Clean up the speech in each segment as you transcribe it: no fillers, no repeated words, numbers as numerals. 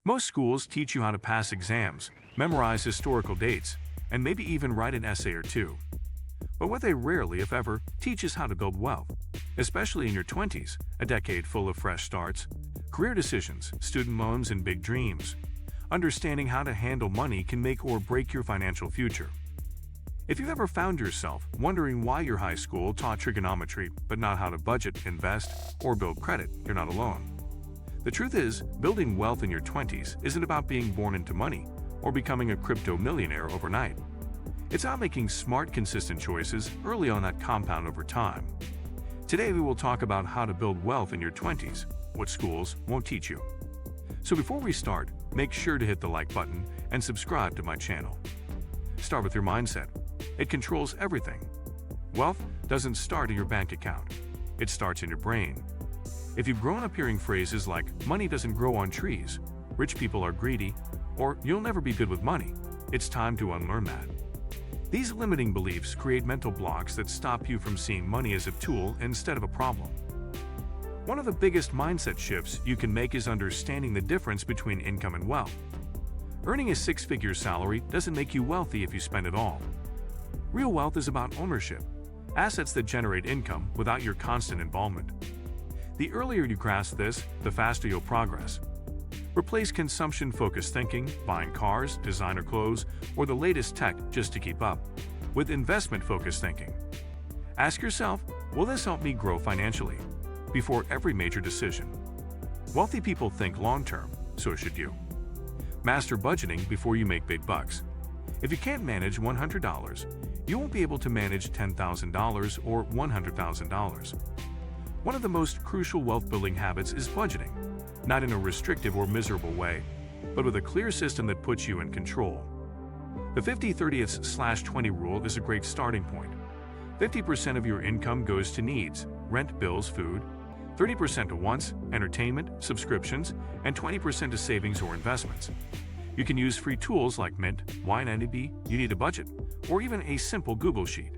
Most schools teach you how to pass exams, memorize historical dates, and maybe even write an essay or two. But what they rarely, if ever, teach is how to build wealth, especially in your 20s, a decade full of fresh starts, career decisions, student loans, and big dreams. Understanding how to handle money can make or break your financial future. If you've ever found yourself wondering why your high school taught trigonometry but not how to budget, invest, or build credit, you're not alone. The truth is, building wealth in your 20s isn't about being born into money or becoming a crypto millionaire overnight. It's about making smart, consistent choices early on that compound over time. Today we will talk about how to build wealth in your 20s, what schools won't teach you. So before we start, make sure to hit the like button and subscribe to my channel. Start with your mindset. It controls everything. Wealth doesn't start in your bank account. It starts in your brain. If you've grown up hearing phrases like, money doesn't grow on trees, rich people are greedy, or you'll never be good with money, it's time to unlearn that. These limiting beliefs create mental blocks that stop you from seeing money as a tool instead of a problem. One of the biggest mindset shifts you can make is understanding the difference between income and wealth. Earning a six-figure salary doesn't make you wealthy if you spend it all. Real wealth is about ownership, assets that generate income without your constant involvement. The earlier you grasp this, the faster you'll progress. Replace consumption-focused thinking, buying cars, designer clothes, or the latest tech just to keep up, with investment-focused thinking. Ask yourself, will this help me grow financially? Before every major decision. Wealthy people think long-term, so should you. Master budgeting before you make big bucks. If you can't manage $100, you won't be able to manage $10,000 or $100,000. One of the most crucial wealth-building habits is budgeting, not in a restrictive or miserable way, but with a clear system that puts you in control. The 50-30/20 rule is a great starting point. 50% of your income goes to needs, rent, bills, food, 30% to wants, entertainment, subscriptions, and 20% to savings or investments. You can use free tools like Mint, YNAB, You Need a Budget, or even a simple Google Sheet.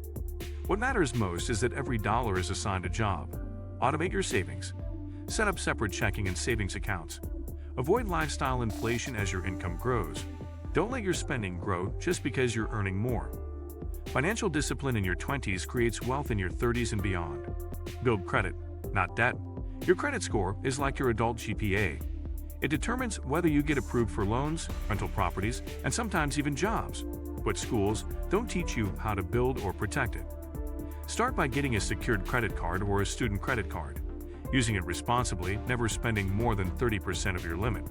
What matters most is that every dollar is assigned a job. Automate your savings. Set up separate checking and savings accounts. Avoid lifestyle inflation as your income grows. Don't let your spending grow just because you're earning more. Financial discipline in your 20s creates wealth in your 30s and beyond. Build credit, not debt. Your credit score is like your adult GPA. It determines whether you get approved for loans, rental properties, and sometimes even jobs. But schools don't teach you how to build or protect it. Start by getting a secured credit card or a student credit card. Using it responsibly, never spending more than 30% of your limit,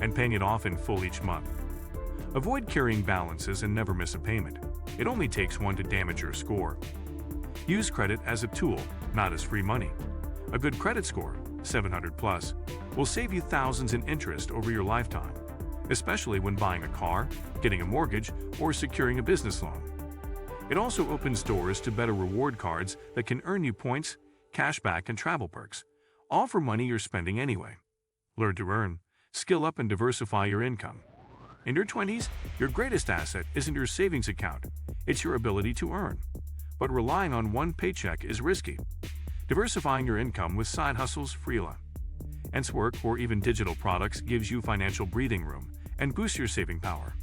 and paying it off in full each month. Avoid carrying balances and never miss a payment. It only takes one to damage your score. Use credit as a tool, not as free money. A good credit score, 700 plus, will save you thousands in interest over your lifetime, especially when buying a car, getting a mortgage, or securing a business loan. It also opens doors to better reward cards that can earn you points, cashback, and travel perks, all for money you're spending anyway. Learn to earn, skill up, and diversify your income. In your 20s, your greatest asset isn't your savings account, it's your ability to earn. But relying on one paycheck is risky. Diversifying your income with side hustles, freelance work, or even digital products gives you financial breathing room and boosts your saving power.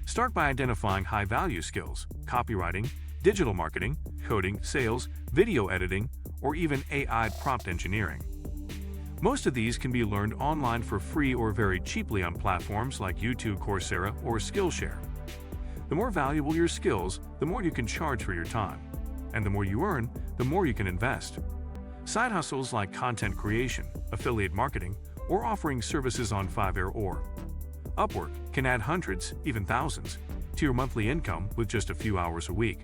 Start by identifying high-value skills, copywriting, digital marketing, coding, sales, video editing, or even AI prompt engineering. Most of these can be learned online for free or very cheaply on platforms like YouTube, Coursera, or Skillshare. The more valuable your skills, the more you can charge for your time. And the more you earn, the more you can invest. Side hustles like content creation, affiliate marketing, or offering services on Fiverr or Upwork can add hundreds, even thousands, to your monthly income with just a few hours a week.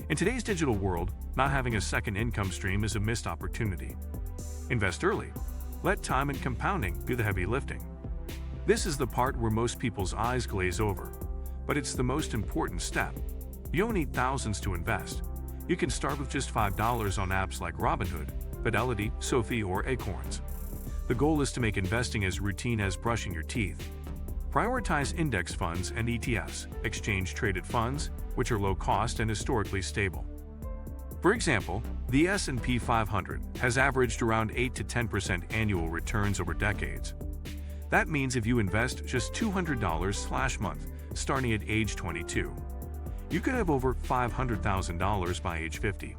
In today's digital world, not having a second income stream is a missed opportunity. Invest early. Let time and compounding do the heavy lifting. This is the part where most people's eyes glaze over, but it's the most important step. You don't need thousands to invest. You can start with just $5 on apps like Robinhood, Fidelity, Sophie, or Acorns. The goal is to make investing as routine as brushing your teeth. Prioritize index funds and ETFs, exchange-traded funds, which are low-cost and historically stable. For example, the S&P 500 has averaged around 8 to 10% annual returns over decades. That means if you invest just $200/month starting at age 22, you could have over $500,000 by age 50,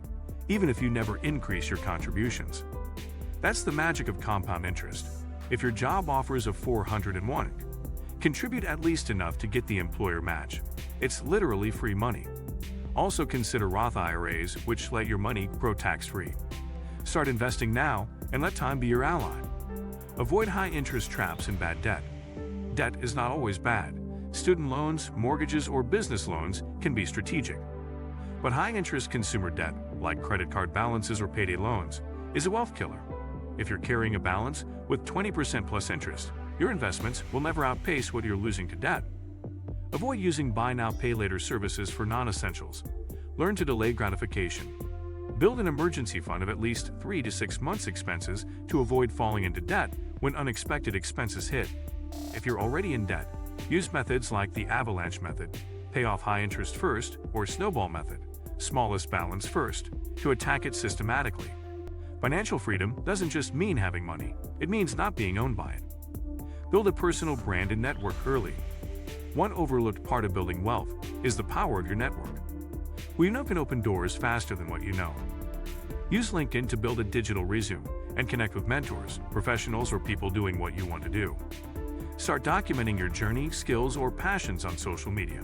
even if you never increase your contributions. That's the magic of compound interest. If your job offers a 401, contribute at least enough to get the employer match. It's literally free money. Also consider Roth IRAs, which let your money grow tax-free. Start investing now and let time be your ally. Avoid high-interest traps and bad debt. Debt is not always bad. Student loans, mortgages, or business loans can be strategic. But high-interest consumer debt, like credit card balances or payday loans, is a wealth killer. If you're carrying a balance with 20% plus interest, your investments will never outpace what you're losing to debt. Avoid using buy now, pay later services for non-essentials. Learn to delay gratification. Build an emergency fund of at least 3 to 6 months' expenses to avoid falling into debt when unexpected expenses hit. If you're already in debt, use methods like the avalanche method, pay off high interest first, or snowball method, smallest balance first, to attack it systematically. Financial freedom doesn't just mean having money, it means not being owned by it. Build a personal brand and network early. One overlooked part of building wealth is the power of your network. Who you know can open doors faster than what you know. Use LinkedIn to build a digital resume and connect with mentors, professionals, or people doing what you want to do. Start documenting your journey, skills, or passions on social media.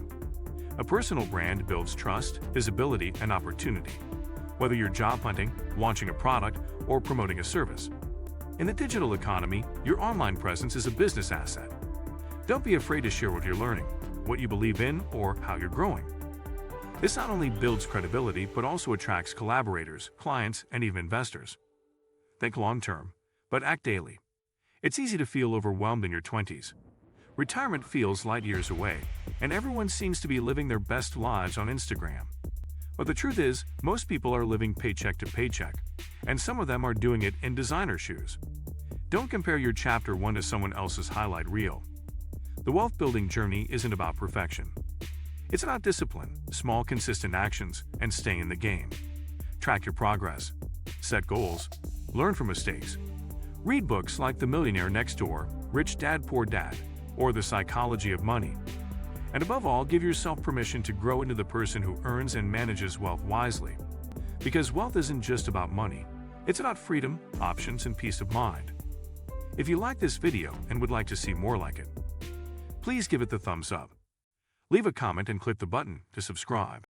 A personal brand builds trust, visibility, and opportunity, whether you're job hunting, launching a product, or promoting a service. In the digital economy, your online presence is a business asset. Don't be afraid to share what you're learning, what you believe in, or how you're growing. This not only builds credibility, but also attracts collaborators, clients, and even investors. Think long-term, but act daily. It's easy to feel overwhelmed in your 20s. Retirement feels light years away, and everyone seems to be living their best lives on Instagram. But the truth is, most people are living paycheck to paycheck, and some of them are doing it in designer shoes. Don't compare your chapter 1 to someone else's highlight reel. The wealth-building journey isn't about perfection. It's about discipline, small, consistent actions, and staying in the game. Track your progress. Set goals. Learn from mistakes. Read books like The Millionaire Next Door, Rich Dad Poor Dad, or The Psychology of Money. And above all, give yourself permission to grow into the person who earns and manages wealth wisely. Because wealth isn't just about money. It's about freedom, options, and peace of mind. If you like this video and would like to see more like it, please give it the thumbs up. Leave a comment and click the button to subscribe.